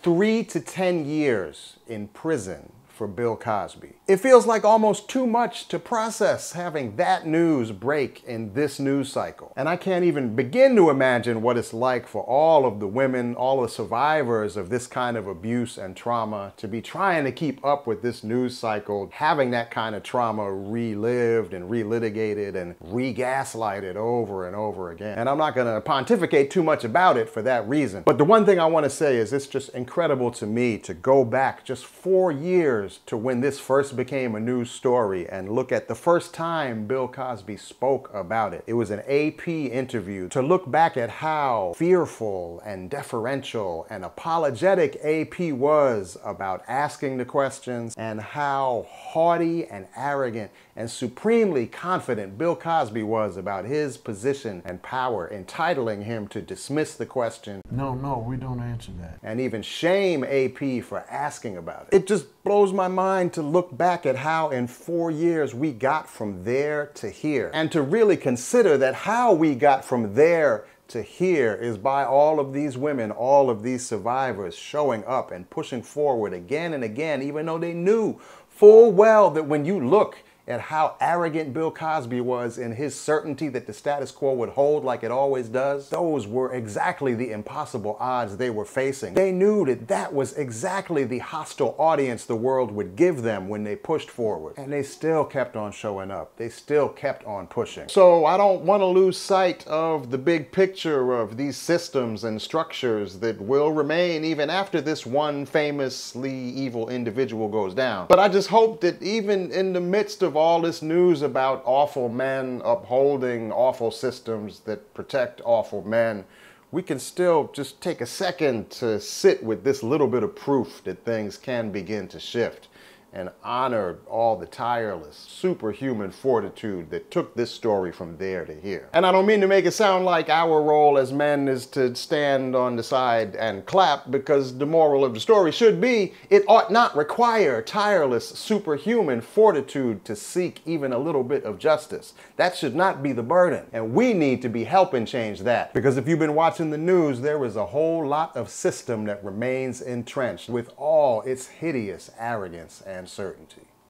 3 to 10 years in prison for Bill Cosby. It feels like almost too much to process having that news break in this news cycle. And I can't even begin to imagine what it's like for all of the women, all the survivors of this kind of abuse and trauma to be trying to keep up with this news cycle, having that kind of trauma relived and relitigated and re-gaslighted over and over again. And I'm not gonna pontificate too much about it for that reason. But the one thing I wanna say is it's just incredible to me to go back just 4 years to when this first became a news story and look at the first time Bill Cosby spoke about it. It was an AP interview, to look back at how fearful and deferential and apologetic AP was about asking the questions, and how haughty and arrogant and supremely confident Bill Cosby was about his position and power, entitling him to dismiss the question. No, we don't answer that. And even shame AP for asking about it. It just blows my mind to look back at how in 4 years we got from there to here. And to really consider that how we got from there to here is by all of these women, all of these survivors showing up and pushing forward again and again, even though they knew full well that when you look at how arrogant Bill Cosby was in his certainty that the status quo would hold like it always does, those were exactly the impossible odds they were facing. They knew that that was exactly the hostile audience the world would give them when they pushed forward. And they still kept on showing up. They still kept on pushing. So I don't want to lose sight of the big picture of these systems and structures that will remain even after this one famously evil individual goes down. But I just hope that even in the midst of all this news about awful men upholding awful systems that protect awful men, we can still just take a second to sit with this little bit of proof that things can begin to shift, and honor all the tireless, superhuman fortitude that took this story from there to here. And I don't mean to make it sound like our role as men is to stand on the side and clap, because the moral of the story should be, it ought not require tireless, superhuman fortitude to seek even a little bit of justice. That should not be the burden. And we need to be helping change that. Because if you've been watching the news, there is a whole lot of system that remains entrenched with all its hideous arrogance and uncertainty.